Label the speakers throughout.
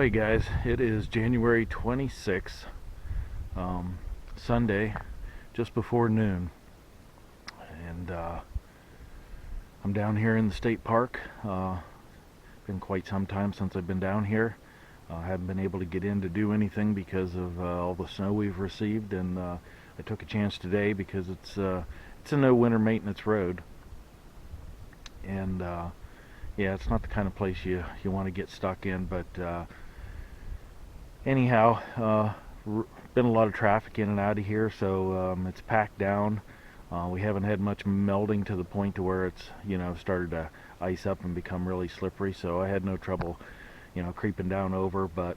Speaker 1: Hey guys, it is January 26th, Sunday, just before noon, and I'm down here in the state park. Been quite some time since I've been down here. I haven't been able to get in to do anything because of all the snow we've received, and I took a chance today because it's a no winter maintenance road, and yeah, it's not the kind of place you want to get stuck in, but anyhow, been a lot of traffic in and out of here, so it's packed down. We haven't had much melting to the point to where it's started to ice up and become really slippery, so I had no trouble creeping down over, but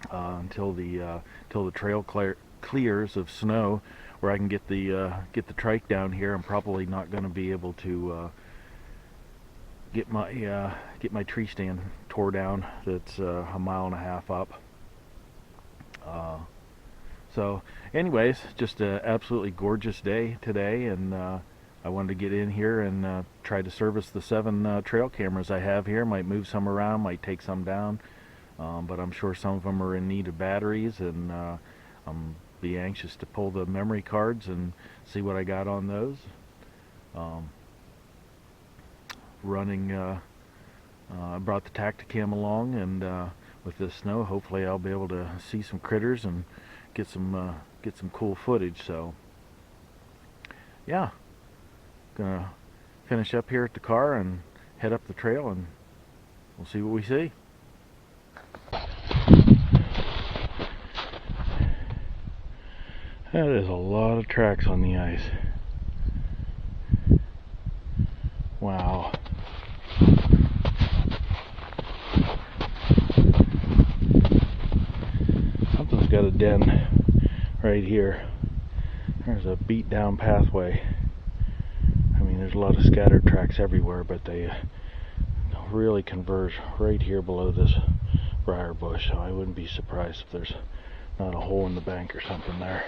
Speaker 1: until the trail clears of snow where I can get the trike down here, I'm probably not going to be able to get my tree stand tore down. That's a mile and a half up. So anyways, just an absolutely gorgeous day today, and I wanted to get in here and try to service the 7 trail cameras I have here. Might move some around, might take some down, but I'm sure some of them are in need of batteries, and I'm be anxious to pull the memory cards and see what I got on those. I brought the Tacticam along, and with this snow, hopefully I'll be able to see some critters and get some cool footage. So yeah, gonna finish up here at the car and head up the trail, and we'll see what we see. That is a lot of tracks on the ice. Wow. Something's got a den right here. There's a beat down pathway. I mean, there's a lot of scattered tracks everywhere, but they really converge right here below this briar bush, so I wouldn't be surprised if there's not a hole in the bank or something there.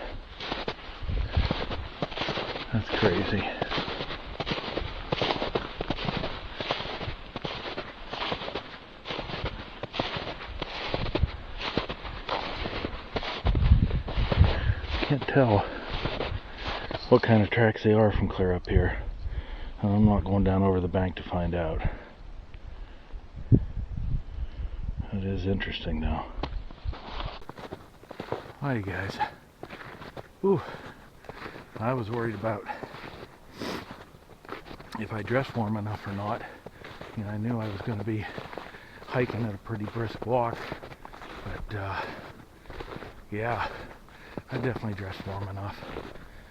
Speaker 1: That's crazy. Can't tell what kind of tracks they are from clear up here. I'm not going down over the bank to find out. It is interesting though. Hi guys. Ooh, I was worried about if I dressed warm enough or not. I knew I was going to be hiking at a pretty brisk walk, but yeah, I definitely dressed warm enough.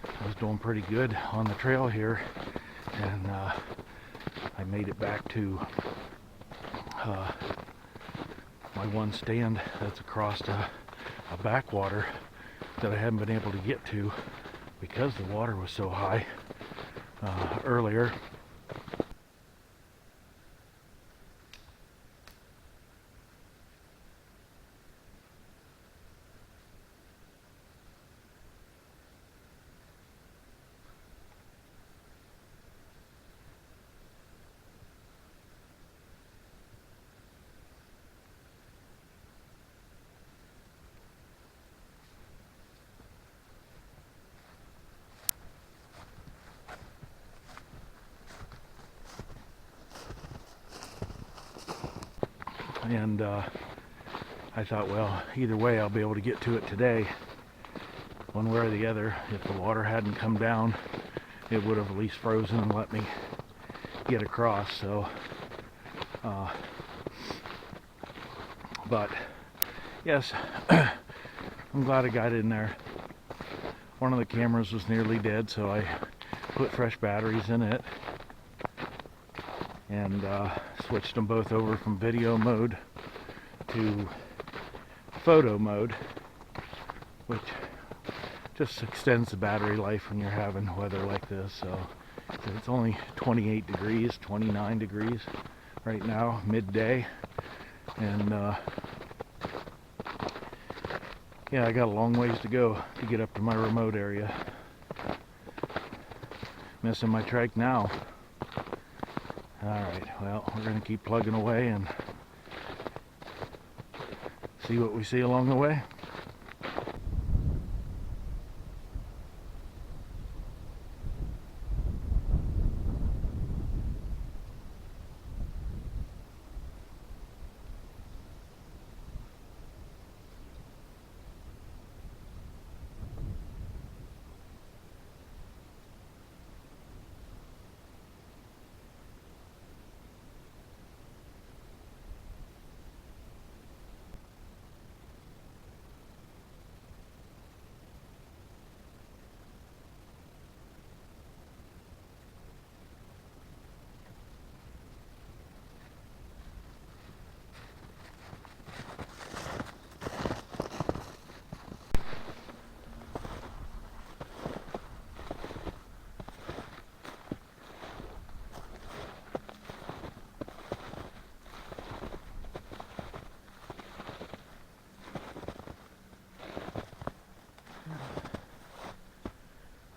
Speaker 1: I was doing pretty good on the trail here, and I made it back to my one stand that's across a backwater that I haven't been able to get to because the water was so high earlier. And I thought, well, either way I'll be able to get to it today, one way or the other. If the water hadn't come down, it would have at least frozen and let me get across. So but yes, I'm glad I got in there. One of the cameras was nearly dead, so I put fresh batteries in it and switched them both over from video mode to photo mode, which just extends the battery life when you're having weather like this. So it's only 28 degrees, 29 degrees right now, midday, and yeah, I got a long ways to go to get up to my remote area. Missing my trike now. Alright, well, we're going to keep plugging away and see what we see along the way.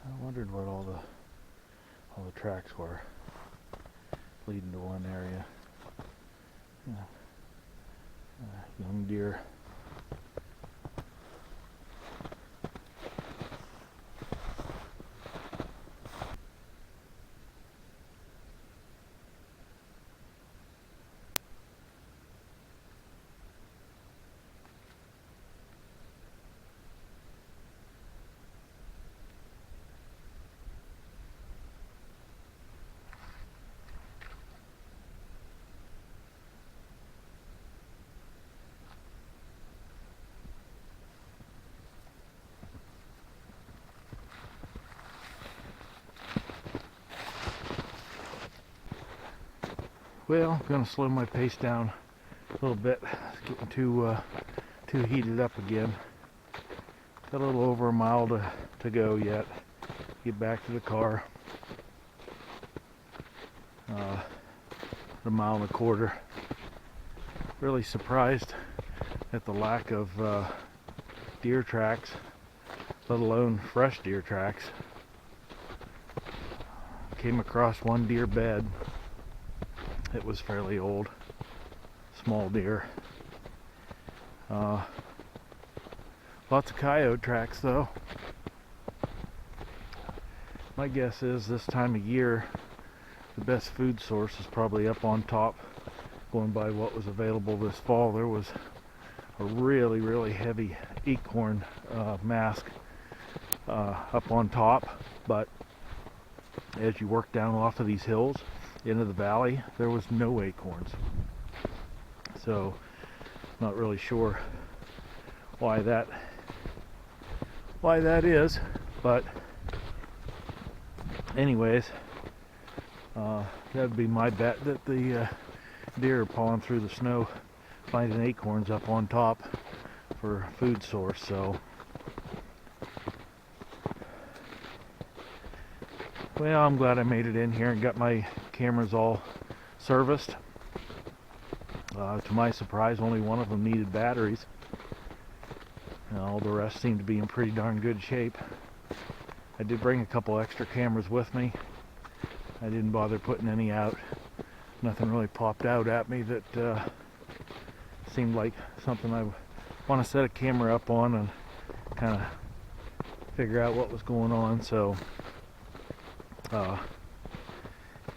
Speaker 1: I wondered what all the tracks were leading to one area. Young deer. Well, I'm going to slow my pace down a little bit. It's getting too heated up again. Got a little over a mile to go yet. Get back to the car. A mile and a quarter. Really surprised at the lack of deer tracks, let alone fresh deer tracks. Came across one deer bed. It was fairly old, small deer. Lots of coyote tracks though. My guess is this time of year the best food source is probably up on top. Going by what was available this fall, there was a really heavy acorn mask up on top, but as you work down off of these hills into the valley, there was no acorns. So not really sure why that is, but anyways, that'd be my bet that the deer are pawing through the snow finding acorns up on top for food source. So well, I'm glad I made it in here and got my cameras all serviced. To my surprise, only one of them needed batteries. All the rest seemed to be in pretty darn good shape. I did bring a couple extra cameras with me. I didn't bother putting any out. Nothing really popped out at me that seemed like something I want to set a camera up on and kind of figure out what was going on. So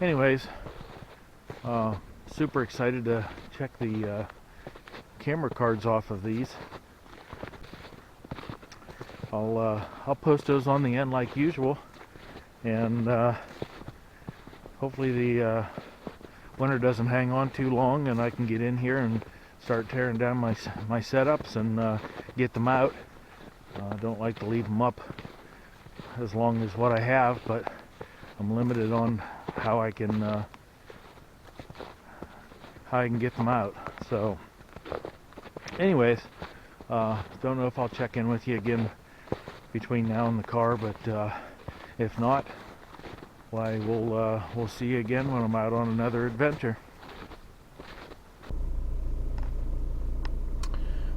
Speaker 1: anyways, super excited to check the camera cards off of these. I'll post those on the end like usual, and hopefully the winter doesn't hang on too long and I can get in here and start tearing down my setups and get them out. I don't like to leave them up as long as what I have, but I'm limited on how I can get them out. So anyways, don't know if I'll check in with you again between now and the car, but if not, why we'll see you again when I'm out on another adventure.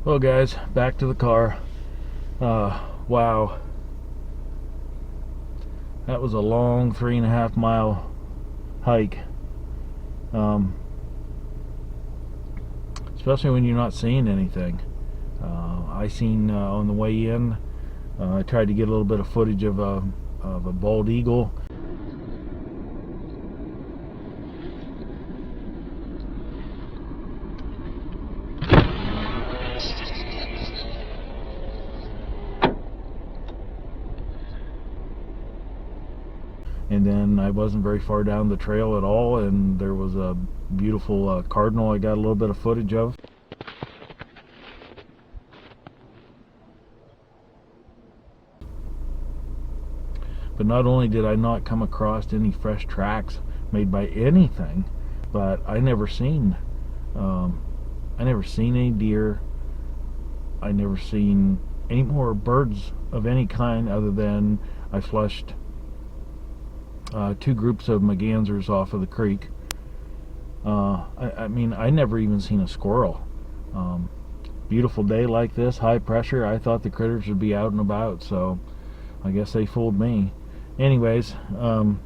Speaker 1: Well guys, back to the car. Wow, that was a long 3.5 mile hike, especially when you're not seeing anything. I seen on the way in. I tried to get a little bit of footage of a bald eagle. And then I wasn't very far down the trail at all, and there was a beautiful cardinal I got a little bit of footage of. But not only did I not come across any fresh tracks made by anything, but I never seen any deer. I never seen any more birds of any kind, other than I flushed 2 groups of mergansers off of the creek. I mean, I never even seen a squirrel. Beautiful day like this, high pressure, I thought the critters would be out and about, so I guess they fooled me. Anyways, I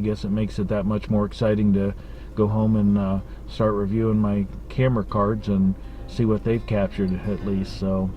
Speaker 1: guess it makes it that much more exciting to go home and start reviewing my camera cards and see what they've captured at least. So